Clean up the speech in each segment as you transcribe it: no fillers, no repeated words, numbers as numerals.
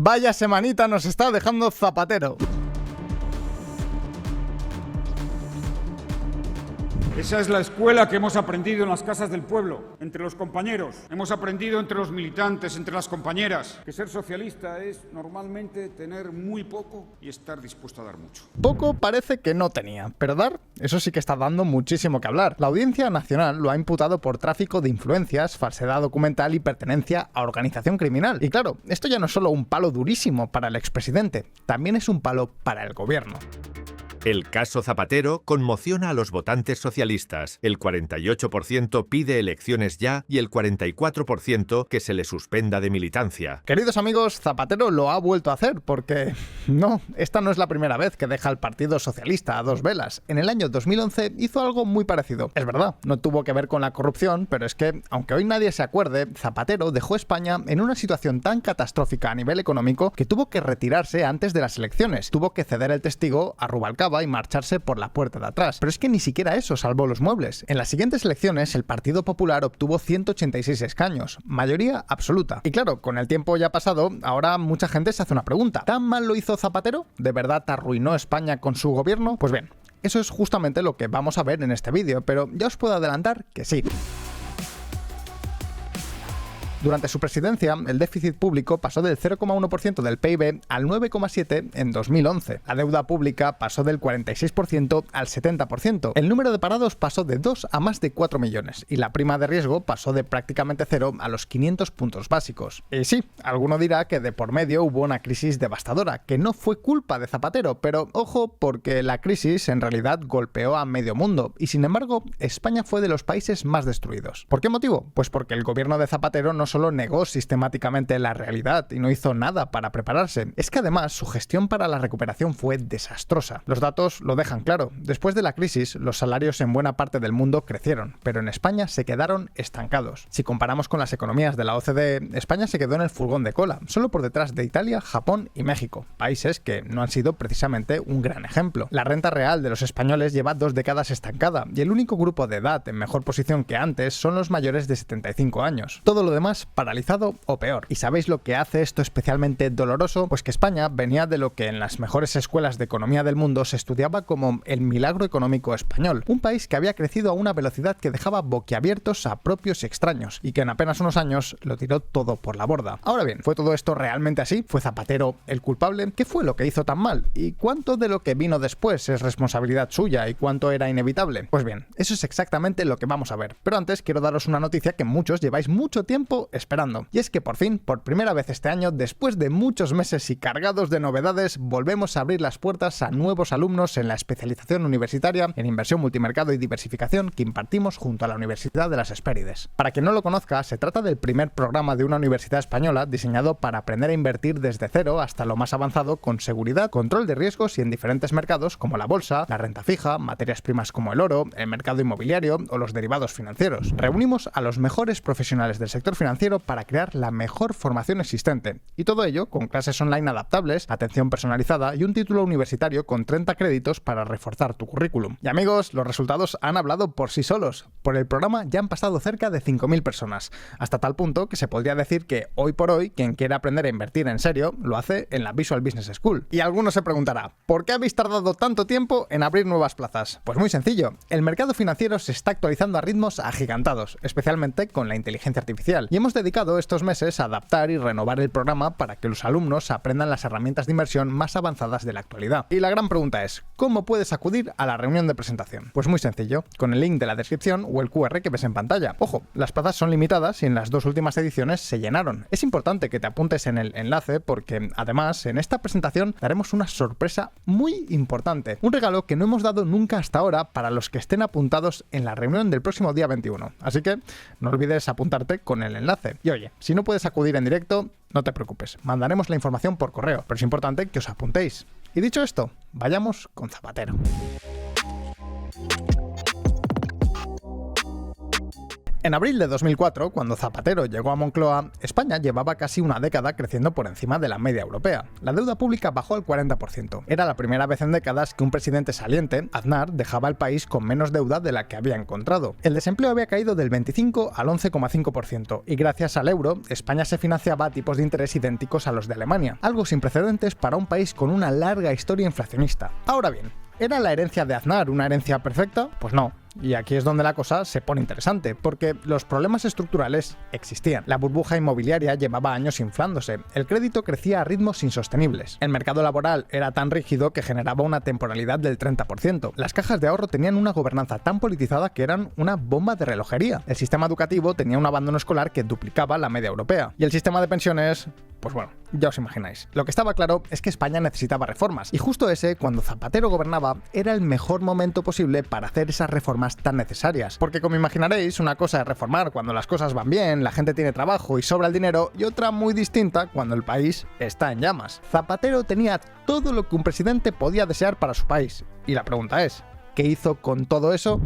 Vaya semanita nos está dejando Zapatero. Esa es la escuela que hemos aprendido en las casas del pueblo, entre los compañeros. Hemos aprendido entre los militantes, entre las compañeras, que ser socialista es normalmente tener muy poco y estar dispuesto a dar mucho. Poco parece que no tenía, pero dar, eso sí que está dando muchísimo que hablar. La Audiencia Nacional lo ha imputado por tráfico de influencias, falsedad documental y pertenencia a organización criminal. Y claro, esto ya no es solo un palo durísimo para el expresidente, también es un palo para el gobierno. El caso Zapatero conmociona a los votantes socialistas. El 48% pide elecciones ya y el 44% que se le suspenda de militancia. Queridos amigos, Zapatero lo ha vuelto a hacer porque no, esta no es la primera vez que deja al Partido Socialista a dos velas. En el año 2011 hizo algo muy parecido. Es verdad, no tuvo que ver con la corrupción, pero es que, aunque hoy nadie se acuerde, Zapatero dejó España en una situación tan catastrófica a nivel económico que tuvo que retirarse antes de las elecciones. Tuvo que ceder el testigo a Rubalcaba y marcharse por la puerta de atrás. Pero es que ni siquiera eso salvó los muebles. En las siguientes elecciones, el Partido Popular obtuvo 186 escaños, mayoría absoluta. Y claro, con el tiempo ya pasado, ahora mucha gente se hace una pregunta. ¿Tan mal lo hizo Zapatero? ¿De verdad arruinó España con su gobierno? Pues bien, eso es justamente lo que vamos a ver en este vídeo, pero ya os puedo adelantar que sí. Durante su presidencia, el déficit público pasó del 0,1% del PIB al 9,7% en 2011. La deuda pública pasó del 46% al 70%. El número de parados pasó de 2 a más de 4 millones. Y la prima de riesgo pasó de prácticamente 0 a los 500 puntos básicos. Y sí, alguno dirá que de por medio hubo una crisis devastadora, que no fue culpa de Zapatero, pero ojo, porque la crisis en realidad golpeó a medio mundo. Y sin embargo, España fue de los países más destruidos. ¿Por qué motivo? Pues porque el gobierno de Zapatero no solo negó sistemáticamente la realidad y no hizo nada para prepararse, es que además su gestión para la recuperación fue desastrosa. Los datos lo dejan claro. Después de la crisis, los salarios en buena parte del mundo crecieron, pero en España se quedaron estancados. Si comparamos con las economías de la OCDE, España se quedó en el furgón de cola, solo por detrás de Italia, Japón y México, países que no han sido precisamente un gran ejemplo. La renta real de los españoles lleva 2 décadas estancada y el único grupo de edad en mejor posición que antes son los mayores de 75 años. Todo lo demás paralizado o peor. ¿Y sabéis lo que hace esto especialmente doloroso? Pues que España venía de lo que en las mejores escuelas de economía del mundo se estudiaba como el milagro económico español, un país que había crecido a una velocidad que dejaba boquiabiertos a propios y extraños, y que en apenas unos años lo tiró todo por la borda. Ahora bien, ¿fue todo esto realmente así? ¿Fue Zapatero el culpable? ¿Qué fue lo que hizo tan mal? ¿Y cuánto de lo que vino después es responsabilidad suya y cuánto era inevitable? Pues bien, eso es exactamente lo que vamos a ver. Pero antes quiero daros una noticia que muchos lleváis mucho tiempo esperando. Y es que por fin, por primera vez este año, después de muchos meses y cargados de novedades, volvemos a abrir las puertas a nuevos alumnos en la especialización universitaria en inversión multimercado y diversificación que impartimos junto a la Universidad de las Hespérides. Para quien no lo conozca, se trata del primer programa de una universidad española diseñado para aprender a invertir desde cero hasta lo más avanzado con seguridad, control de riesgos y en diferentes mercados como la bolsa, la renta fija, materias primas como el oro, el mercado inmobiliario o los derivados financieros. Reunimos a los mejores profesionales del sector financiero para crear la mejor formación existente, y todo ello con clases online adaptables, atención personalizada y un título universitario con 30 créditos para reforzar tu currículum. Y amigos, los resultados han hablado por sí solos. Por el programa ya han pasado cerca de 5.000 personas, hasta tal punto que se podría decir que hoy por hoy quien quiere aprender a invertir en serio lo hace en la Visual Business School. Y alguno se preguntará, ¿por qué habéis tardado tanto tiempo en abrir nuevas plazas? Pues muy sencillo, el mercado financiero se está actualizando a ritmos agigantados, especialmente con la inteligencia artificial, y hemos dedicado estos meses a adaptar y renovar el programa para que los alumnos aprendan las herramientas de inversión más avanzadas de la actualidad. Y la gran pregunta es, ¿cómo puedes acudir a la reunión de presentación? Pues muy sencillo, con el link de la descripción o el QR que ves en pantalla. Ojo, las plazas son limitadas y en las 2 últimas ediciones se llenaron. Es importante que te apuntes en el enlace porque, además, en esta presentación daremos una sorpresa muy importante. Un regalo que no hemos dado nunca hasta ahora para los que estén apuntados en la reunión del próximo día 21. Así que no olvides apuntarte con el enlace. Y oye, si no puedes acudir en directo, no te preocupes, mandaremos la información por correo, pero es importante que os apuntéis. Y dicho esto, vayamos con Zapatero. En abril de 2004, cuando Zapatero llegó a Moncloa, España llevaba casi una década creciendo por encima de la media europea. La deuda pública bajó al 40%. Era la primera vez en décadas que un presidente saliente, Aznar, dejaba el país con menos deuda de la que había encontrado. El desempleo había caído del 25 al 11,5% y gracias al euro, España se financiaba a tipos de interés idénticos a los de Alemania, algo sin precedentes para un país con una larga historia inflacionista. Ahora bien, ¿era la herencia de Aznar una herencia perfecta? Pues no. Y aquí es donde la cosa se pone interesante, porque los problemas estructurales existían. La burbuja inmobiliaria llevaba años inflándose, el crédito crecía a ritmos insostenibles, el mercado laboral era tan rígido que generaba una temporalidad del 30%, las cajas de ahorro tenían una gobernanza tan politizada que eran una bomba de relojería, el sistema educativo tenía un abandono escolar que duplicaba la media europea, y el sistema de pensiones... Pues bueno, ya os imagináis. Lo que estaba claro es que España necesitaba reformas, y justo ese, cuando Zapatero gobernaba, era el mejor momento posible para hacer esas reformas tan necesarias. Porque como imaginaréis, una cosa es reformar cuando las cosas van bien, la gente tiene trabajo y sobra el dinero, y otra muy distinta cuando el país está en llamas. Zapatero tenía todo lo que un presidente podía desear para su país. Y la pregunta es, ¿qué hizo con todo eso?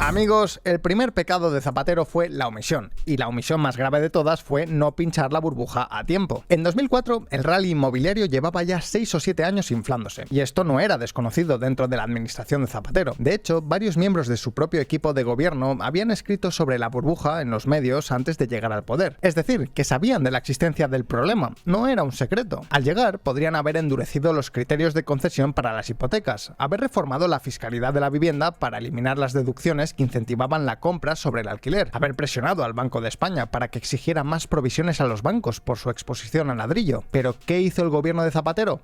Amigos, el primer pecado de Zapatero fue la omisión, y la omisión más grave de todas fue no pinchar la burbuja a tiempo. En 2004, el rally inmobiliario llevaba ya 6 o 7 años inflándose, y esto no era desconocido dentro de la administración de Zapatero. De hecho, varios miembros de su propio equipo de gobierno habían escrito sobre la burbuja en los medios antes de llegar al poder. Es decir, que sabían de la existencia del problema, no era un secreto. Al llegar, podrían haber endurecido los criterios de concesión para las hipotecas, haber reformado la fiscalidad de la vivienda para eliminar las deducciones que incentivaban la compra sobre el alquiler, haber presionado al Banco de España para que exigiera más provisiones a los bancos por su exposición al ladrillo. ¿Pero qué hizo el gobierno de Zapatero?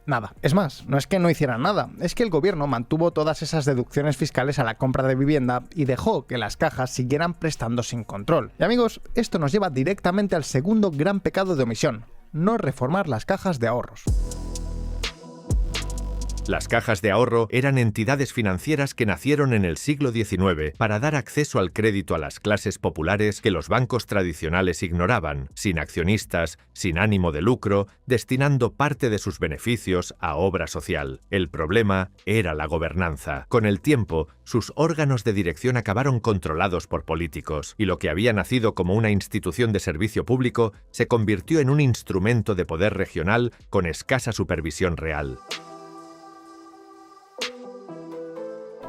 Nada. Es más, no es que no hicieran nada, es que el gobierno mantuvo todas esas deducciones fiscales a la compra de vivienda y dejó que las cajas siguieran prestando sin control. Y amigos, esto nos lleva directamente al segundo gran pecado de omisión: no reformar las cajas de ahorros. Las cajas de ahorro eran entidades financieras que nacieron en el siglo XIX para dar acceso al crédito a las clases populares que los bancos tradicionales ignoraban, sin accionistas, sin ánimo de lucro, destinando parte de sus beneficios a obra social. El problema era la gobernanza. Con el tiempo, sus órganos de dirección acabaron controlados por políticos, y lo que había nacido como una institución de servicio público se convirtió en un instrumento de poder regional con escasa supervisión real.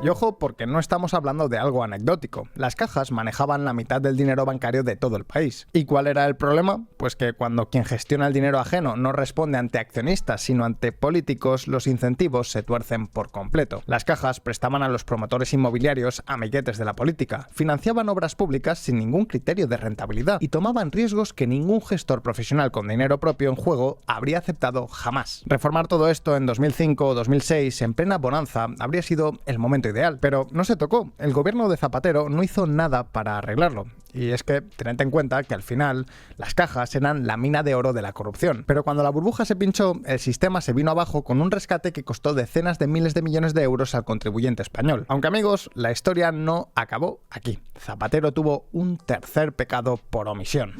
Y ojo, porque no estamos hablando de algo anecdótico. Las cajas manejaban la mitad del dinero bancario de todo el país. ¿Y cuál era el problema? Pues que cuando quien gestiona el dinero ajeno no responde ante accionistas, sino ante políticos, los incentivos se tuercen por completo. Las cajas prestaban a los promotores inmobiliarios amiguetes de la política, financiaban obras públicas sin ningún criterio de rentabilidad y tomaban riesgos que ningún gestor profesional con dinero propio en juego habría aceptado jamás. Reformar todo esto en 2005 o 2006, en plena bonanza, habría sido el momento ideal, pero no se tocó. El gobierno de Zapatero no hizo nada para arreglarlo. Y es que tened en cuenta que al final las cajas eran la mina de oro de la corrupción. Pero cuando la burbuja se pinchó, el sistema se vino abajo con un rescate que costó decenas de miles de millones de euros al contribuyente español. Aunque amigos, la historia no acabó aquí. Zapatero tuvo un tercer pecado por omisión.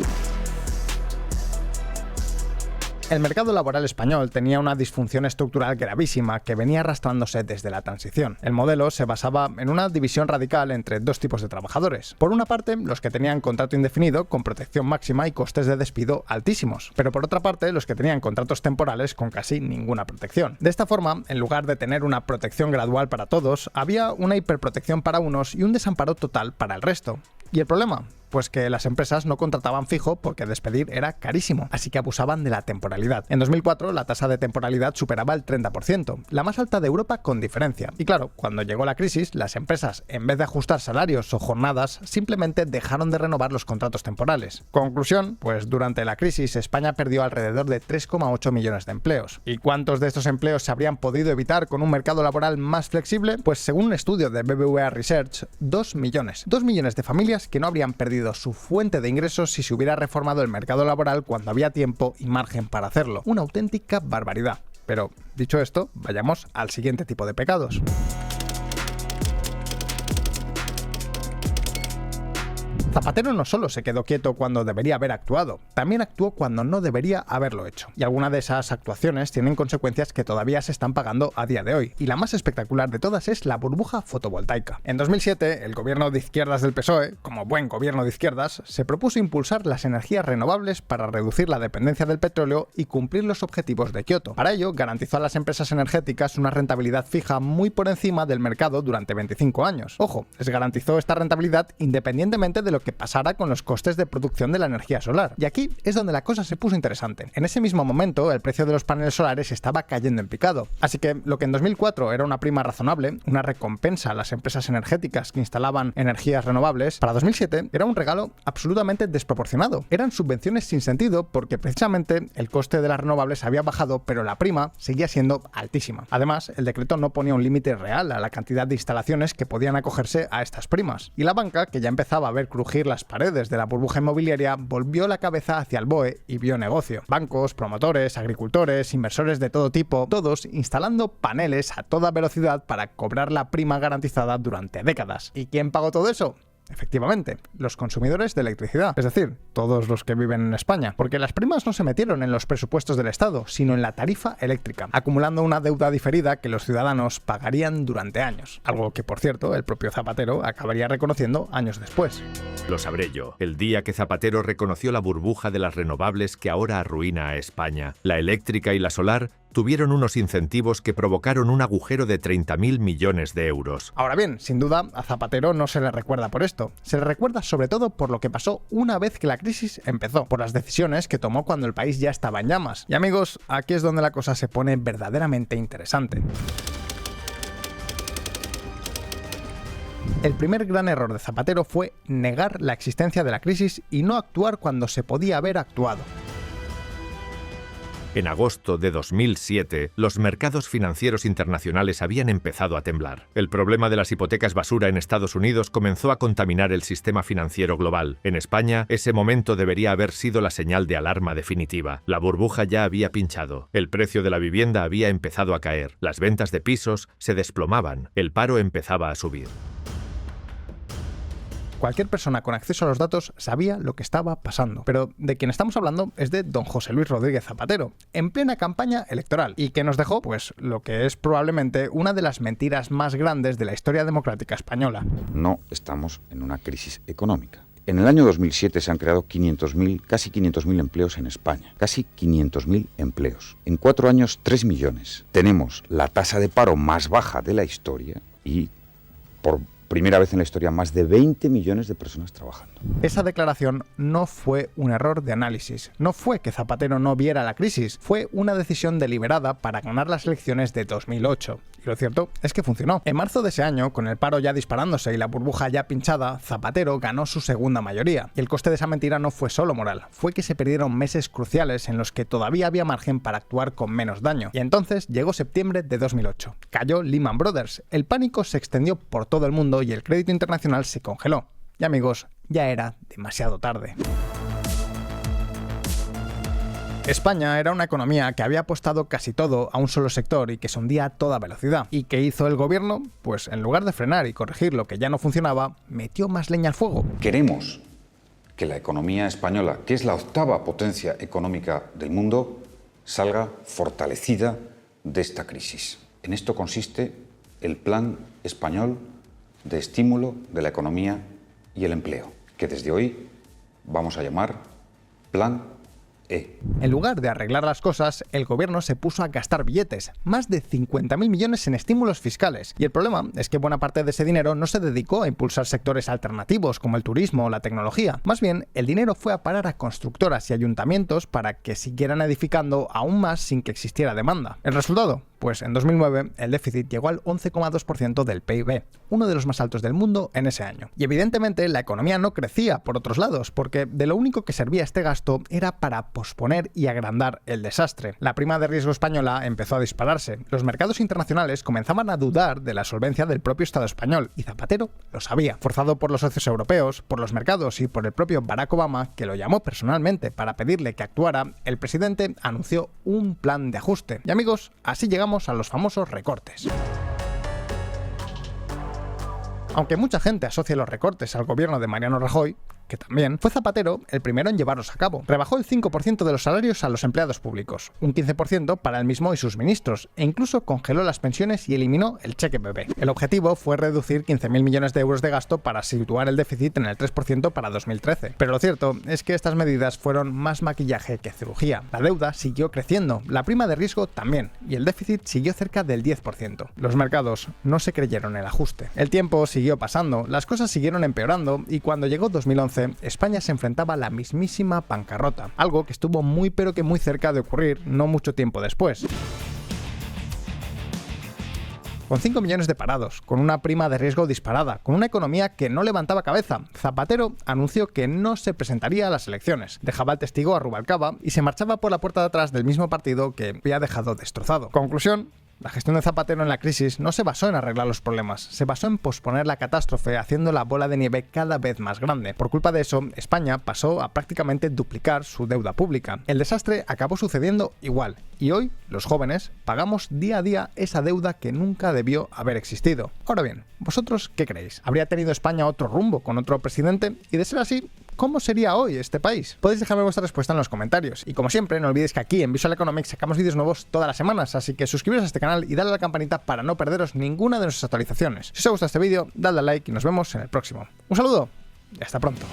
El mercado laboral español tenía una disfunción estructural gravísima que venía arrastrándose desde la transición. El modelo se basaba en una división radical entre dos tipos de trabajadores. Por una parte, los que tenían contrato indefinido con protección máxima y costes de despido altísimos, pero por otra parte, los que tenían contratos temporales con casi ninguna protección. De esta forma, en lugar de tener una protección gradual para todos, había una hiperprotección para unos y un desamparo total para el resto. ¿Y el problema? Pues que las empresas no contrataban fijo porque despedir era carísimo, así que abusaban de la temporalidad. En 2004 la tasa de temporalidad superaba el 30%, la más alta de Europa con diferencia. Y claro, cuando llegó la crisis, las empresas, en vez de ajustar salarios o jornadas, simplemente dejaron de renovar los contratos temporales. Conclusión, pues durante la crisis España perdió alrededor de 3,8 millones de empleos. ¿Y cuántos de estos empleos se habrían podido evitar con un mercado laboral más flexible? Pues según un estudio de BBVA Research, 2 millones. 2 millones de familias que no habrían perdido su fuente de ingresos si se hubiera reformado el mercado laboral cuando había tiempo y margen para hacerlo. Una auténtica barbaridad. Pero, dicho esto, vayamos al siguiente tipo de pecados. Zapatero no solo se quedó quieto cuando debería haber actuado, también actuó cuando no debería haberlo hecho. Y algunas de esas actuaciones tienen consecuencias que todavía se están pagando a día de hoy. Y la más espectacular de todas es la burbuja fotovoltaica. En 2007, el gobierno de izquierdas del PSOE, como buen gobierno de izquierdas, se propuso impulsar las energías renovables para reducir la dependencia del petróleo y cumplir los objetivos de Kioto. Para ello, garantizó a las empresas energéticas una rentabilidad fija muy por encima del mercado durante 25 años. Ojo, les garantizó esta rentabilidad independientemente de lo que pasara con los costes de producción de la energía solar. Y aquí es donde la cosa se puso interesante. En ese mismo momento, el precio de los paneles solares estaba cayendo en picado. Así que lo que en 2004 era una prima razonable, una recompensa a las empresas energéticas que instalaban energías renovables, para 2007 era un regalo absolutamente desproporcionado. Eran subvenciones sin sentido porque precisamente el coste de las renovables había bajado, pero la prima seguía siendo altísima. Además, el decreto no ponía un límite real a la cantidad de instalaciones que podían acogerse a estas primas. Y la banca, que ya empezaba a ver crujir las paredes de la burbuja inmobiliaria, volvió la cabeza hacia el BOE y vio negocio. Bancos, promotores, agricultores, inversores de todo tipo, todos instalando paneles a toda velocidad para cobrar la prima garantizada durante décadas. ¿Y quién pagó todo eso? Efectivamente, los consumidores de electricidad, es decir, todos los que viven en España, porque las primas no se metieron en los presupuestos del Estado, sino en la tarifa eléctrica, acumulando una deuda diferida que los ciudadanos pagarían durante años, algo que, por cierto, el propio Zapatero acabaría reconociendo años después. Lo sabré yo, el día que Zapatero reconoció la burbuja de las renovables que ahora arruina a España. La eléctrica y la solar tuvieron unos incentivos que provocaron un agujero de 30.000 millones de euros. Ahora bien, sin duda, a Zapatero no se le recuerda por esto. Se le recuerda sobre todo por lo que pasó una vez que la crisis empezó, por las decisiones que tomó cuando el país ya estaba en llamas. Y amigos, aquí es donde la cosa se pone verdaderamente interesante. El primer gran error de Zapatero fue negar la existencia de la crisis y no actuar cuando se podía haber actuado. En agosto de 2007, los mercados financieros internacionales habían empezado a temblar. El problema de las hipotecas basura en Estados Unidos comenzó a contaminar el sistema financiero global. En España, ese momento debería haber sido la señal de alarma definitiva. La burbuja ya había pinchado. El precio de la vivienda había empezado a caer. Las ventas de pisos se desplomaban. El paro empezaba a subir. Cualquier persona con acceso a los datos sabía lo que estaba pasando. Pero de quien estamos hablando es de don José Luis Rodríguez Zapatero, en plena campaña electoral, y que nos dejó, pues, lo que es probablemente una de las mentiras más grandes de la historia democrática española. No estamos en una crisis económica. En el año 2007 se han creado casi 500.000 empleos en España. Casi 500.000 empleos. En 4 años, 3 millones. Tenemos la tasa de paro más baja de la historia y, por primera vez en la historia, más de 20 millones de personas trabajando. Esa declaración no fue un error de análisis. No fue que Zapatero no viera la crisis. Fue una decisión deliberada para ganar las elecciones de 2008. Y lo cierto es que funcionó. En marzo de ese año, con el paro ya disparándose y la burbuja ya pinchada, Zapatero ganó su segunda mayoría. Y el coste de esa mentira no fue solo moral. Fue que se perdieron meses cruciales en los que todavía había margen para actuar con menos daño. Y entonces llegó septiembre de 2008. Cayó Lehman Brothers. El pánico se extendió por todo el mundo y el crédito internacional se congeló. Y amigos, ya era demasiado tarde. España era una economía que había apostado casi todo a un solo sector y que se hundía a toda velocidad. ¿Y qué hizo el gobierno? Pues en lugar de frenar y corregir lo que ya no funcionaba, metió más leña al fuego. Queremos que la economía española, que es la 8ª potencia económica del mundo, salga fortalecida de esta crisis. En esto consiste el Plan Español de Estímulo de la Economía y el Empleo, que desde hoy vamos a llamar Plan E. En lugar de arreglar las cosas, el gobierno se puso a gastar billetes, más de 50.000 millones en estímulos fiscales. Y el problema es que buena parte de ese dinero no se dedicó a impulsar sectores alternativos como el turismo o la tecnología. Más bien, el dinero fue a parar a constructoras y ayuntamientos para que siguieran edificando aún más sin que existiera demanda. ¿El resultado? Pues en 2009 el déficit llegó al 11,2% del PIB, uno de los más altos del mundo en ese año. Y evidentemente la economía no crecía por otros lados, porque de lo único que servía este gasto era para posponer y agrandar el desastre. La prima de riesgo española empezó a dispararse. Los mercados internacionales comenzaban a dudar de la solvencia del propio Estado español, y Zapatero lo sabía. Forzado por los socios europeos, por los mercados y por el propio Barack Obama, que lo llamó personalmente para pedirle que actuara, el presidente anunció un plan de ajuste. Y amigos, así llegamos a los famosos recortes. Aunque mucha gente asocia los recortes al gobierno de Mariano Rajoy, que también, fue Zapatero el primero en llevarlos a cabo. Rebajó el 5% de los salarios a los empleados públicos, un 15% para él mismo y sus ministros, e incluso congeló las pensiones y eliminó el cheque bebé. El objetivo fue reducir 15.000 millones de euros de gasto para situar el déficit en el 3% para 2013. Pero lo cierto es que estas medidas fueron más maquillaje que cirugía. La deuda siguió creciendo, la prima de riesgo también, y el déficit siguió cerca del 10%. Los mercados no se creyeron el ajuste. El tiempo siguió pasando, las cosas siguieron empeorando, y cuando llegó 2011, España se enfrentaba a la mismísima bancarrota, algo que estuvo muy pero que muy cerca de ocurrir no mucho tiempo después. Con 5 millones de parados, con una prima de riesgo disparada, con una economía que no levantaba cabeza, Zapatero anunció que no se presentaría a las elecciones, dejaba al testigo a Rubalcaba y se marchaba por la puerta de atrás del mismo partido que había dejado destrozado. Conclusión: la gestión de Zapatero en la crisis no se basó en arreglar los problemas, se basó en posponer la catástrofe, haciendo la bola de nieve cada vez más grande. Por culpa de eso, España pasó a prácticamente duplicar su deuda pública. El desastre acabó sucediendo igual, y hoy los jóvenes pagamos día a día esa deuda que nunca debió haber existido. Ahora bien, ¿vosotros qué creéis? ¿Habría tenido España otro rumbo con otro presidente? Y de ser así, ¿cómo sería hoy este país? Podéis dejarme vuestra respuesta en los comentarios. Y como siempre, no olvidéis que aquí en Visual Economics sacamos vídeos nuevos todas las semanas, así que suscribiros a este canal y dale a la campanita para no perderos ninguna de nuestras actualizaciones. Si os ha gustado este vídeo, dadle a like y nos vemos en el próximo. Un saludo y hasta pronto.